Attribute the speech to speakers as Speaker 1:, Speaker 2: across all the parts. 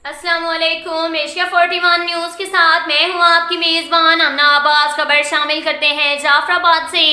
Speaker 1: अस्सलाम वालेकुम। Asia 41 news के साथ मैं हूँ आपकी मेज़बान अमना अब्बास। खबर शामिल करते हैं जाफराबाद से।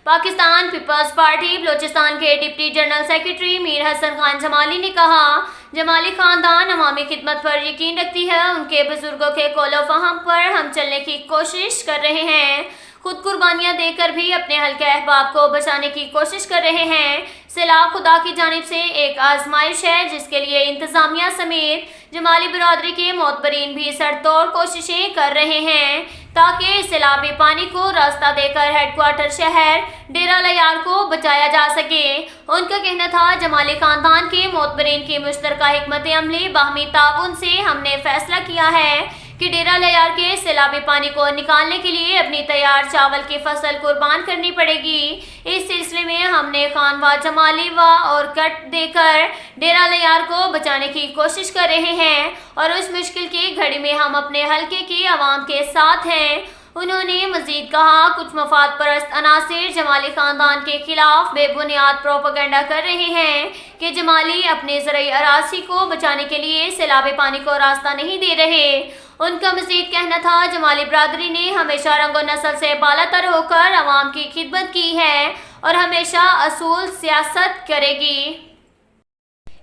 Speaker 1: पाकिस्तान पीपल्स पार्टी बलोचिस्तान के deputy general secretary Mir Hasan Khan Jamali ने कहा, जमाली खानदान अवामी खिदमत पर यकीन रखती है। उनके बुजुर्गों के कौलो फहम पर हम चलने की कोशिश कर रहे हैं। खुद कुर्बानियां देकर भी अपने हल्के अहबाब को बचाने की कोशिश कर रहे हैं। सैलाब खुदा की जानिब से एक आजमाइश है जिसके लिए इंतजामिया समेत जमाली बिरादरी के मोतबरीन भी सरतोड़ कोशिशें कर रहे हैं ताकि सैलाबी पानी को रास्ता देकर हेडक्वार्टर शहर डेरा लयार को बचाया जा सके। उनका कहना था, जमाली खानदान के मोतबरीन की मुश्तरका हिकमत अमली बाहमी ताउन से हमने फैसला किया है कि डेरा लयार के सैलाबी पानी को निकालने के लिए अपनी तैयार चावल की फसल कुर्बान करनी पड़ेगी। इस सिलसिले में हमने खानवा जमाली व और कट देकर डेरा लयार को बचाने की कोशिश कर रहे हैं और उस मुश्किल की घड़ी में हम अपने हल्के की आवाम के साथ हैं। उन्होंने मजीद कहा, कुछ मफाद परस्त अनासिर जमाली खानदान के खिलाफ बेबुनियाद प्रोपेगेंडा कर रहे हैं कि जमाली अपने ज़राई अरासी को बचाने के लिए सैलाबी पानी को रास्ता नहीं दे रहे। उनका मजीद कहना था, जमाली बिरादरी ने हमेशा रंगो नस्ल से बालातर होकर अवाम की खिदमत की है और हमेशा असूल सियासत करेगी।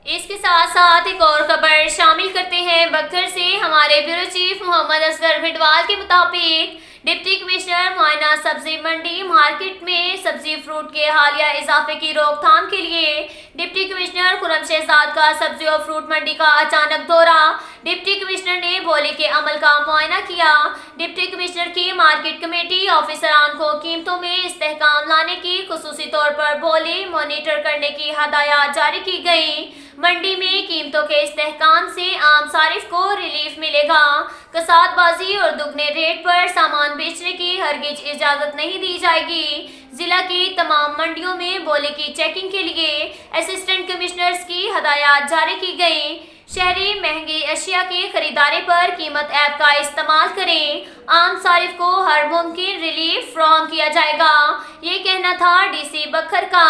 Speaker 1: इसके साथ साथ एक और खबर शामिल करते हैं बक्कर से। हमारे ब्यूरो चीफ मोहम्मद असगर भिडवाल के मुताबिक डिप्टी कमिश्नर मुआयना सब्जी मंडी मार्केट में सब्जी फ्रूट के हालिया इजाफे की रोकथाम के लिए डिप्टी कमिश्नर खुरम शहजाद का सब्जी और फ्रूट मंडी का अचानक दौरा। डिप्टी कमिश्नर ने बोली के अमल का मुआयना किया। डिप्टी कमिश्नर की मार्केट कमेटी ऑफिसरान को कीमतों में इस्तेहकाम लाने की खुसूसी तौर पर बोली मॉनिटर करने की हदायत जारी की गई। मंडी में कीमतों के इस्तेहकाम से आम सारिफ को रिलीफ मिलेगा। कसादबाजी और दुगने रेट पर सामान बेचने की हरगिज इजाजत नहीं दी जाएगी। जिला की तमाम मंडियों में बोले की चेकिंग के लिए असिस्टेंट कमिश्नर्स की हदायत जारी की गई। शहरी महंगी अशिया की खरीदारी पर कीमत ऐप का इस्तेमाल करें। आम सारिफ को हर मुमकिन रिलीफ फ्राहम किया जाएगा। ये कहना था डीसी बखर का।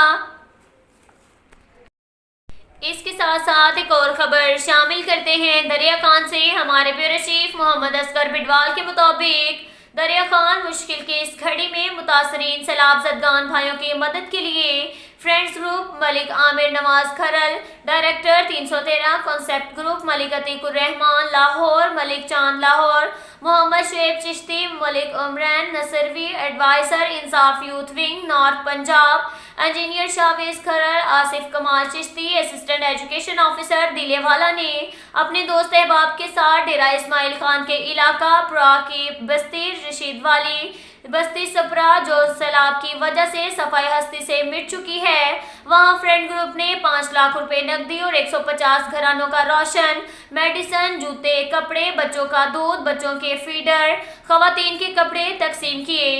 Speaker 1: इसके साथ साथ एक और खबर शामिल करते हैं दरिया खान से। हमारे ब्यूरो चीफ मोहम्मद असगर भिडवाल के मुताबिक दरिया खान मुश्किल की इस घड़ी में मुतासरीन सैलाब ज़दगान भाइयों की मदद के लिए friends group Malik Amir Nawaz Kharal, director 313 concept group Malik Atiqur Rehman Lahore, Malik Chand Lahore, Mohammad Shoaib Chishti, Malik Umran Nasarvi, adviser Insaf youth wing north Punjab, engineer Shahvez Kharal, Asif Kamal Chishti, assistant education officer Dilewala ने अपने दोस्त अहबाब के साथ डेरा इस्माइल खान के इलाका प्रा की बस्ती रशीद वाली बस्ती सपरा जो सैलाब की वजह से सफाई हस्ती से मिट चुकी है, वहां फ्रेंड ग्रुप ने 5 लाख रुपए नकदी और 150 घरानों का राशन, मेडिसन, जूते, कपड़े, बच्चों का दूध, बच्चों के फीडर, खवातीन के कपड़े तकसीम किए।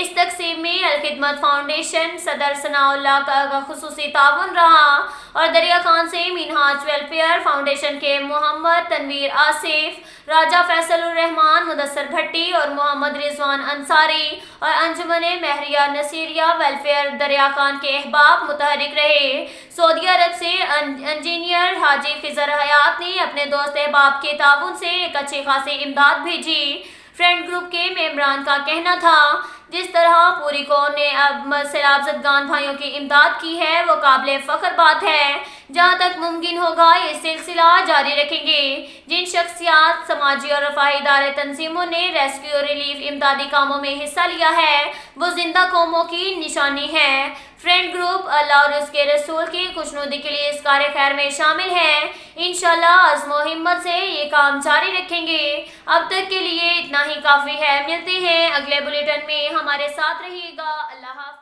Speaker 1: इस तकसीम में अल-खिदमत फाउंडेशन सदर सनाउल्लाह का खुसूसी ताउन रहा और दरिया खान से मिनहाज वेलफेयर फाउंडेशन के मोहम्मद तनवीर आसिफ, राजा फैसल उर रहमान, मुदस्सर भट्टी और मोहम्मद रिजवान अंसारी और अंजुमने महरिया नसीरिया वेलफेयर दरिया खान के अहबाब मुतहरिक रहे। सऊदी अरब से इंजीनियर हाजी खिजर हयात ने अपने दोस्त अहबाब के ताउन से एक अच्छी खासी इमदाद भेजी। फ्रेंड ग्रुप के मेंबरान का कहना था, जिस तरह पूरी कौम ने अब सैलाब ज़दगान भाइयों की इमदाद की है वो काबिल फ़ख्र बात है। जहाँ तक मुमकिन होगा ये सिलसिला जारी रखेंगे। जिन शख्सियात समाजी और रफ़ाही इदारे तंजीमों ने रेस्क्यू और रिलीफ इमदादी कामों में हिस्सा लिया है वो जिंदा कौमों की निशानी है। फ्रेंड ग्रुप अल्लाह और उसके रसूल की खुशनुदी के लिए इस कार्य खैर में शामिल है। इंशाल्लाह अज़्म हिम्मत से ये काम जारी रखेंगे। अब तक के लिए इतना ही काफ़ी है। मिलते हैं अगले बुलेटिन में, हमारे साथ रहिएगा। अल्लाह हाफ़िज़।